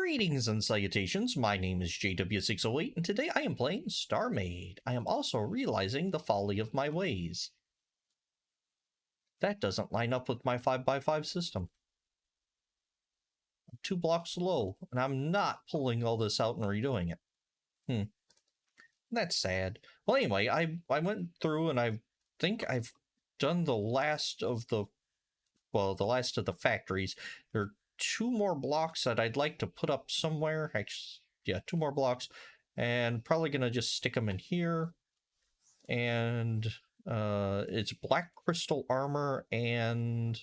Greetings and salutations, my name is JW608 and today I am playing StarMade. I am also realizing the folly of my ways. That doesn't line up with my 5x5 system. I'm 2 blocks low and I'm not pulling all this out and redoing it. That's sad. Well anyway, I went through and I think I've done the last of the factories. There are 2 more blocks that I'd like to put up somewhere. Actually, yeah, 2 more blocks, and probably gonna just stick them in here. And it's black crystal armor and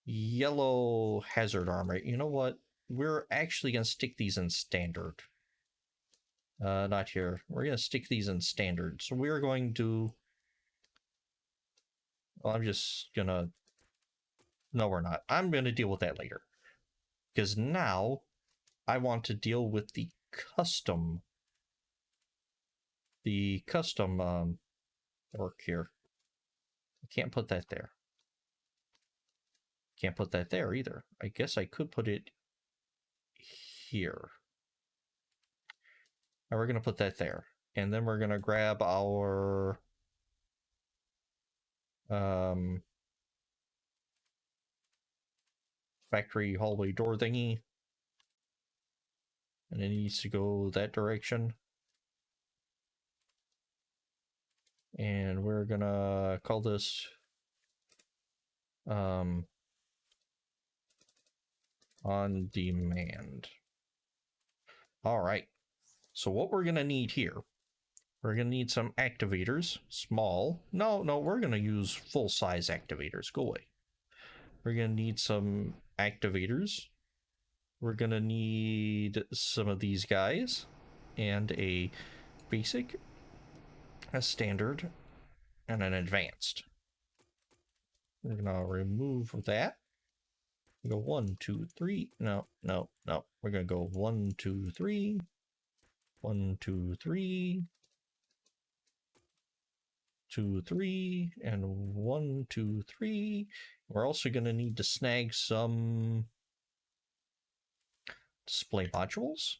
yellow hazard armor. You know what? We're actually gonna stick these in standard. Not here. We're gonna stick these in standard. So we're going to. Well, I'm just gonna. No, we're not. I'm going to deal with that later. Because now I want to deal with the custom. Work here. I can't put that there. Can't put that there either. I guess I could put it here. And we're going to put that there. And then we're going to grab our factory hallway door thingy, and it needs to go that direction, and we're gonna call this on demand. All right, so what we're gonna need here, we're gonna need some activators. Small, no, we're gonna use full-size activators. Go away. We're gonna need some activators. We're gonna need some of these guys, and a basic, a standard, and an advanced. We're gonna remove that. Go 1, 2, 3. No. We're gonna go 1, 2, 3. 1, 2, 3. 2, 3, and 1, 2, 3. We're also gonna need to snag some display modules.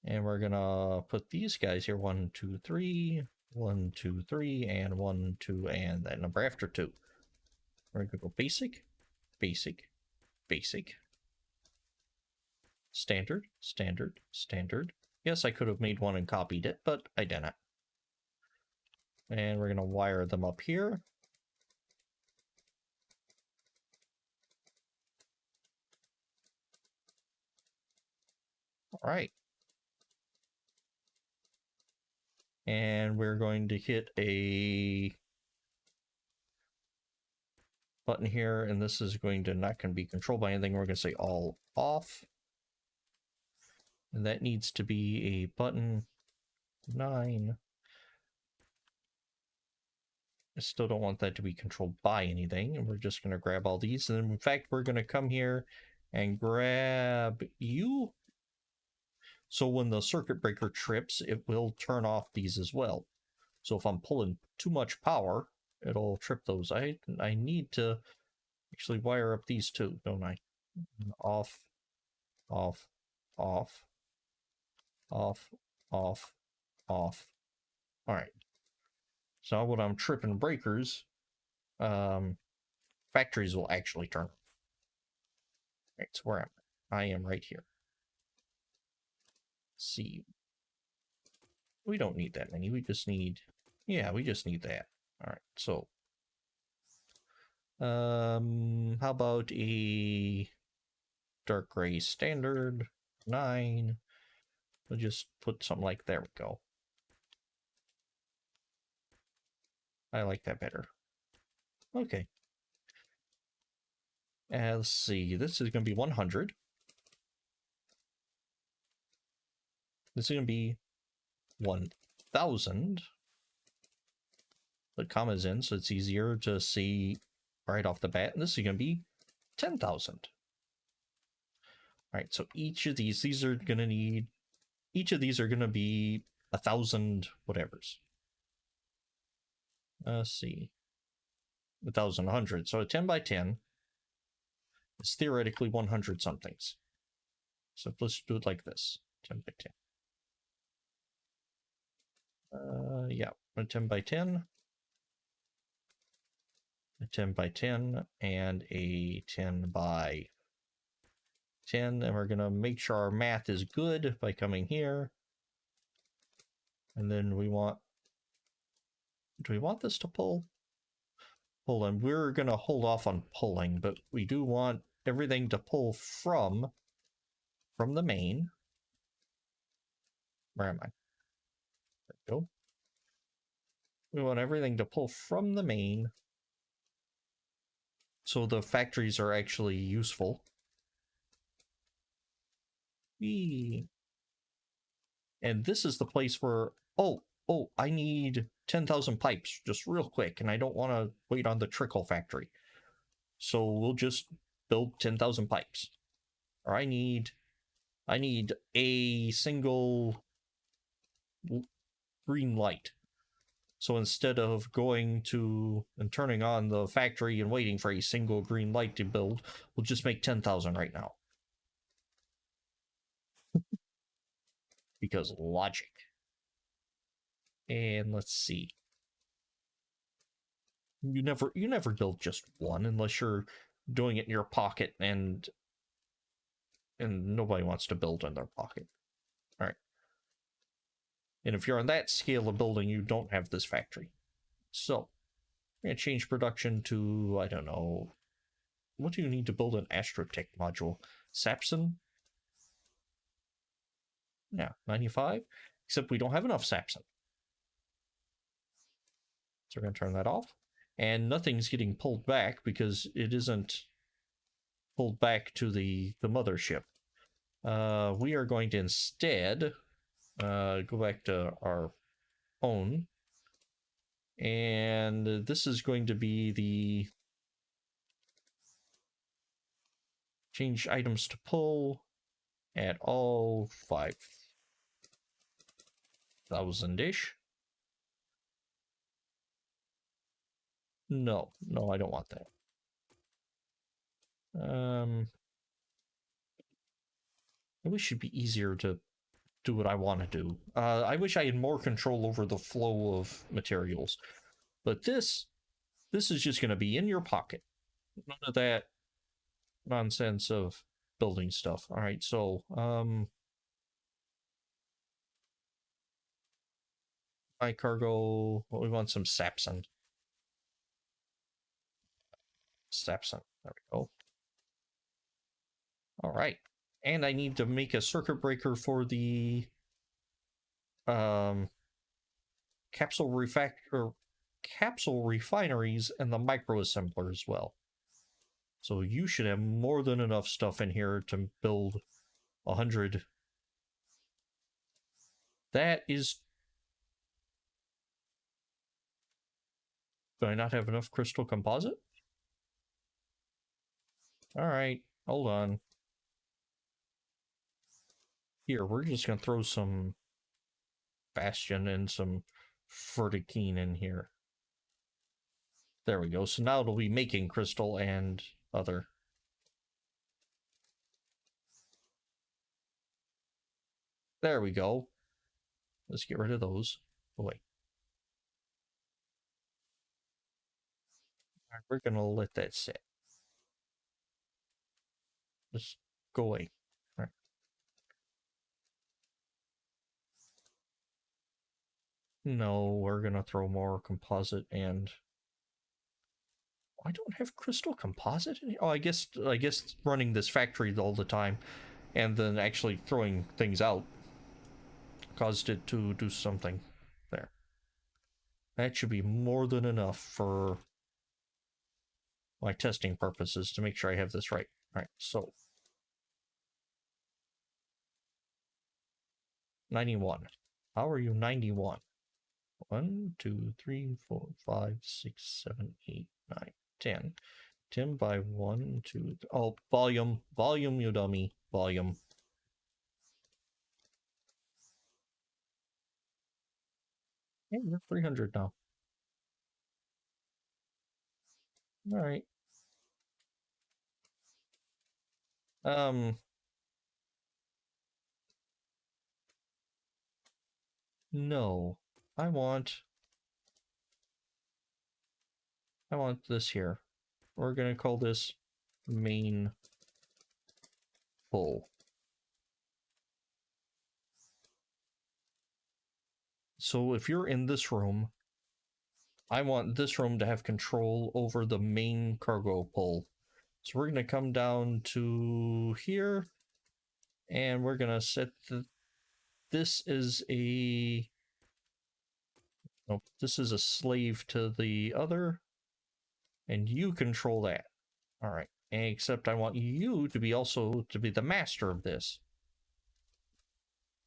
And we're gonna put these guys here. 1, 2, 3. 1, 2, 3, and 1, 2, and that number after 2. We're gonna go basic, basic, basic, standard, standard, standard. Yes, I could have made one and copied it, but I didn't. And we're gonna wire them up here. All right. And we're going to hit a button here, and this is going to not going to be controlled by anything. We're going to say all off, and that needs to be a button 9. I still don't want that to be controlled by anything, and we're just going to grab all these, and then in fact we're going to come here and grab you. So when the circuit breaker trips, it will turn off these as well. So if I'm pulling too much power, it'll trip those. I need to actually wire up these two, don't I? Off, off, off, off, off, off. All right. So when I'm tripping breakers, factories will actually turn off. All right, so where am I? I am right here. Let's see. We don't need that many. We just need, yeah, we just need that. All right, so how about a dark gray standard 9? We'll just put something like, there we go. I like that better. Okay. Let's see, this is going to be 100. This is going to be 1,000. Put commas in so it's easier to see right off the bat. And this is going to be 10,000. All right, so each of these are going to need, each of these are going to be 1,000 whatevers. Let's see. 1,100. So a 10 by 10 It's theoretically 100 somethings. So let's do it like this. 10 by 10. Yeah, a 10 by 10. A 10 by 10 and a 10 by 10. And we're going to make sure our math is good by coming here. And then we want, do we want this to pull? Hold on, we're going to hold off on pulling, but we do want everything to pull from the main. Where am I? There we go. We want everything to pull from the main so the factories are actually useful. Whee. And this is the place where, oh, I need 10,000 pipes just real quick, and I don't want to wait on the trickle factory. So we'll just build 10,000 pipes. Or I need a single green light. So instead of going to and turning on the factory and waiting for a single green light to build, we'll just make 10,000 right now. Because logic. And let's see. You never build just one unless you're doing it in your pocket and nobody wants to build in their pocket. All right. And if you're on that scale of building, you don't have this factory. So we're gonna change production to, I don't know, what do you need to build an Astrotech module? Sapson? Yeah, 95. Except we don't have enough Sapson. So we're gonna turn that off. And nothing's getting pulled back because it isn't pulled back to the mothership. We are going to instead go back to our own. And this is going to be the change items to pull at all 5,000-ish. No, I don't want that. It should be easier to do what I want to do. I wish I had more control over the flow of materials. But this is just going to be in your pocket. None of that nonsense of building stuff. All right, so my cargo. Well, we want some Sapson. Sapson. There we go. All right, and I need to make a circuit breaker for the capsule refineries and the microassembler as well. So you should have more than enough stuff in here to build 100. That is... Do I not have enough crystal composite? Alright, hold on. Here, we're just gonna throw some Bastion and some Vertikine in here. There we go. So now it'll be making crystal and other. There we go. Let's get rid of those. Oh, wait. Right, we're gonna let that sit. Just go away. All right. No, we're gonna throw more composite and I don't have crystal composite in here. Oh, I guess running this factory all the time and then actually throwing things out caused it to do something there. That should be more than enough for my testing purposes to make sure I have this right. All right, so 91. How are you 91? 1, 2, 3, 4, 5, 6, 7, 8, 9, 10. 10 by 1, 2, 3. Oh, volume, you dummy, volume. Hey, you're 300 now. All right. No. I want this here. We're gonna call this main full. So if you're in this room, I want this room to have control over the main cargo pull. So we're gonna come down to here, and we're gonna set this is a nope, this is a slave to the other, and you control that. All right. Except I want you to be also to be the master of this.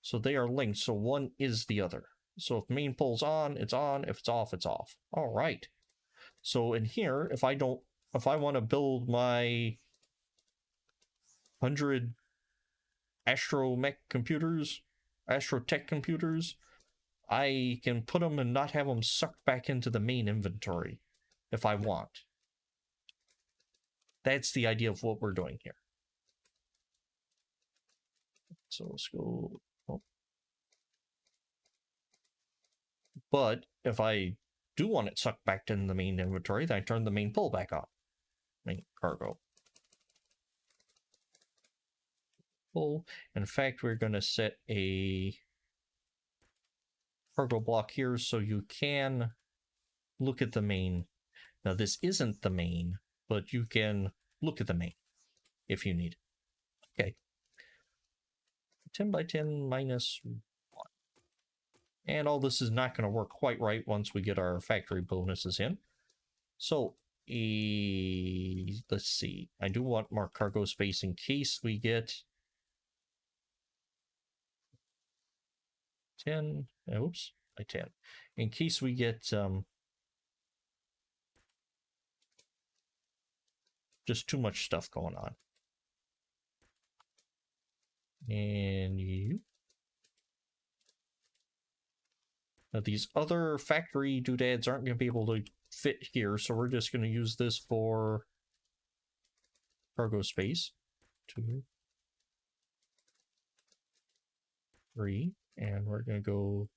So they are linked, so one is the other. So if main pull's on, it's on. If it's off, it's off. All right. So in here, if I want to build my 100 astromech computers, astrotech computers, I can put them and not have them sucked back into the main inventory if I want. That's the idea of what we're doing here. So let's go. Oh. But if I do want it sucked back in the main inventory, then I turn the main pull back on. Main cargo. Pull. In fact, we're going to set a cargo block here so you can look at the main. Now, this isn't the main, but you can look at the main if you need it. Okay. 10 by 10 minus 1. And all this is not going to work quite right once we get our factory bonuses in. So, let's see. I do want more cargo space in case we get 10. Oops, by 10. In case we get just too much stuff going on. And you. Now these other factory doodads aren't going to be able to fit here, so we're just going to use this for cargo space. 2, 3, and we're going to go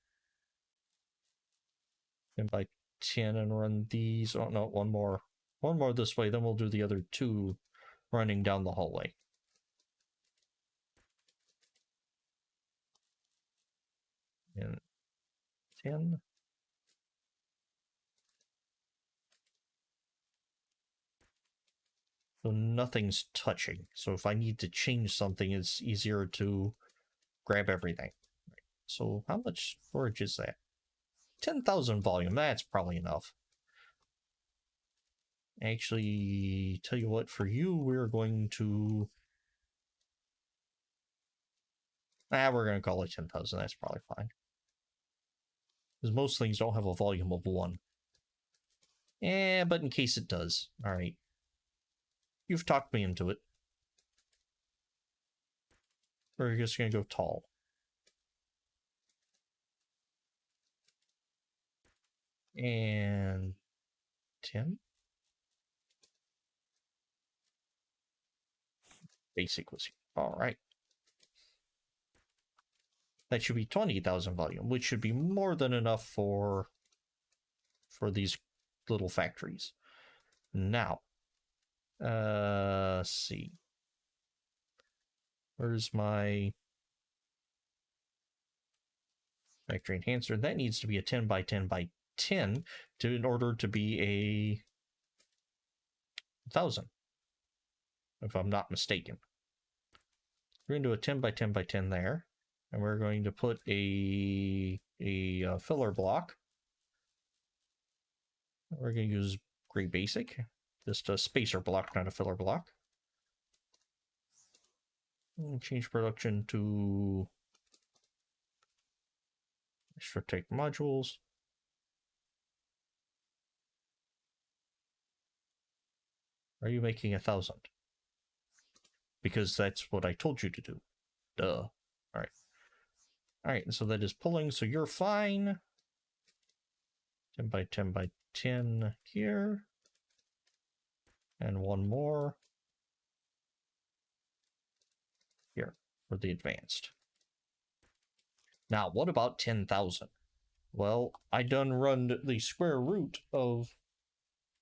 10 by 10 and run these. Oh no, one more this way, then we'll do the other 2 running down the hallway. And 10. So nothing's touching. So if I need to change something, it's easier to grab everything. So how much storage is that? 10,000 volume. That's probably enough. Actually, tell you what, for you, we're going to... we're going to call it 10,000. That's probably fine. Because most things don't have a volume of 1. But in case it does. Alright. You've talked me into it. We're just going to go tall. And 10. Basic was here. All right. That should be 20,000 volume, which should be more than enough for these little factories. Now, let's see. Where's my factory enhancer? That needs to be a 10 by 10 by 10 in order to be a 1,000, if I'm not mistaken. We're going to do a 10 by 10 by 10 there, and we're going to put a filler block. We're going to use gray basic, just a spacer block, not a filler block. And change production to extra-take modules. Are you making 1,000? Because that's what I told you to do. Duh. All right. All right, so that is pulling, so you're fine. 10 by 10 by 10 here. And one more. here for the advanced. Now, what about 10,000? Well, I done run the square root of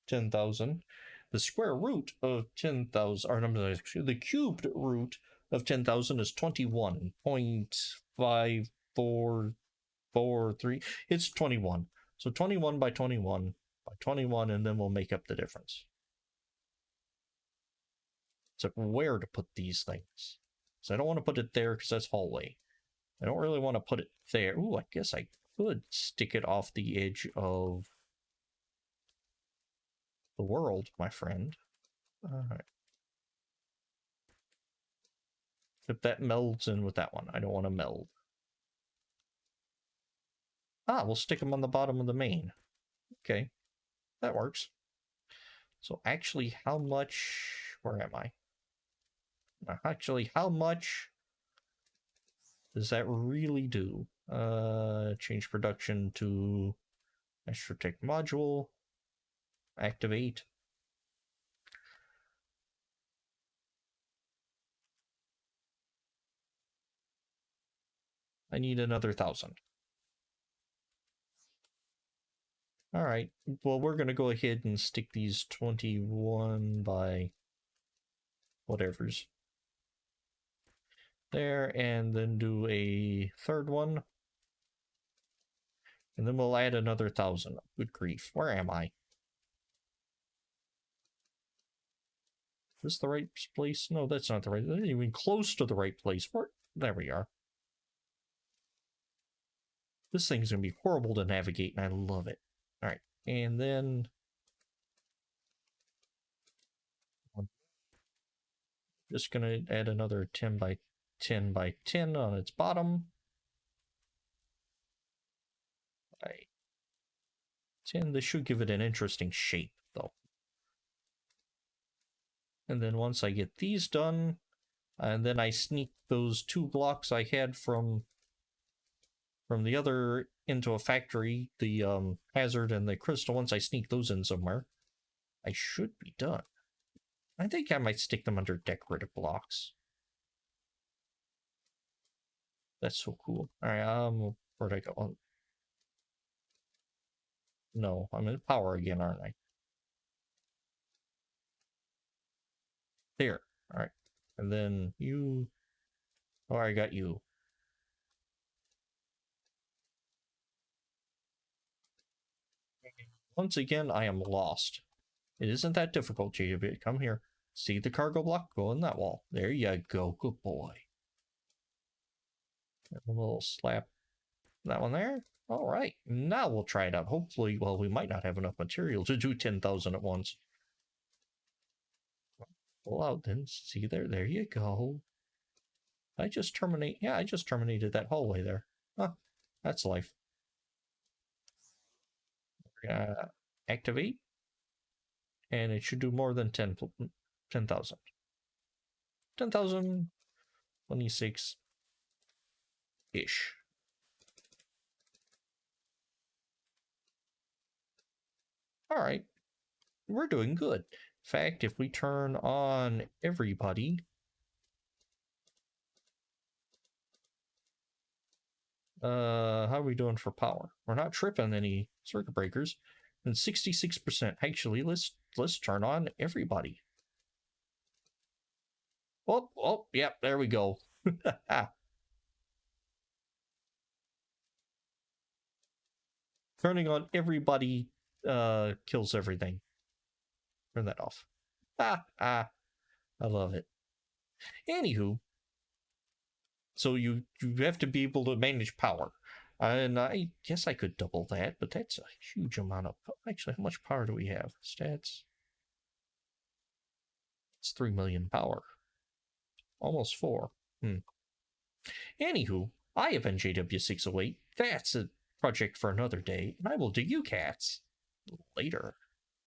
10,000. The square root of 10,000, or no, the cubed root of 10,000 is 21.5443. It's 21. So 21 by 21 by 21, and then we'll make up the difference. So where to put these things? So I don't want to put it there because that's hallway. I don't really want to put it there. Ooh, I guess I could stick it off the edge of the world, my friend. All right. If that melds in with that one, I don't want to meld. Ah, we'll stick them on the bottom of the main. Okay, that works. So actually, how much... Where am I? Actually, how much does that really do? Change production to extra tech module. Activate. I need another 1,000. All right. Well, we're going to go ahead and stick these 21 by whatever's there, and then do a third one. And then we'll add another 1,000. Good grief. Where am I? Is this the right place? No, that's not the right. That's even close to the right place. Where? There we are. This thing's going to be horrible to navigate, and I love it. All right. And then... just going to add another 10 by 10 by 10 on its bottom. All right. 10. This should give it an interesting shape, though. And then once I get these done, and then I sneak those 2 blocks I had from the other into a factory, the hazard and the crystal, once I sneak those in somewhere, I should be done. I think I might stick them under decorative blocks. That's so cool. All right, where'd I go? Oh, no, I'm in power again, aren't I? There. All right. And then you... oh, I got you. Once again, I am lost. It isn't that difficult, JW. Come here. See the cargo block? Go in that wall. There you go. Good boy. And we'll slap that one there. All right. Now we'll try it out. Hopefully, well, we might not have enough material to do 10,000 at once. Pull out then. See there. There you go. I just terminate. Yeah, I just terminated that hallway there. Huh. That's life. Activate. And it should do more than 10,000. 10,000. 26-ish. All right. We're doing good. In fact, if we turn on everybody, how are we doing for power? We're not tripping any circuit breakers. And 66%. Actually, let's turn on everybody. Oh, yep, there we go. Turning on everybody kills everything. Turn that off. I love it. Anywho, so you have to be able to manage power. And I guess I could double that, but that's a huge amount of... actually, how much power do we have? Stats. It's 3 million power. Almost 4. Anywho, I have been JW608. That's a project for another day, and I will do you cats later.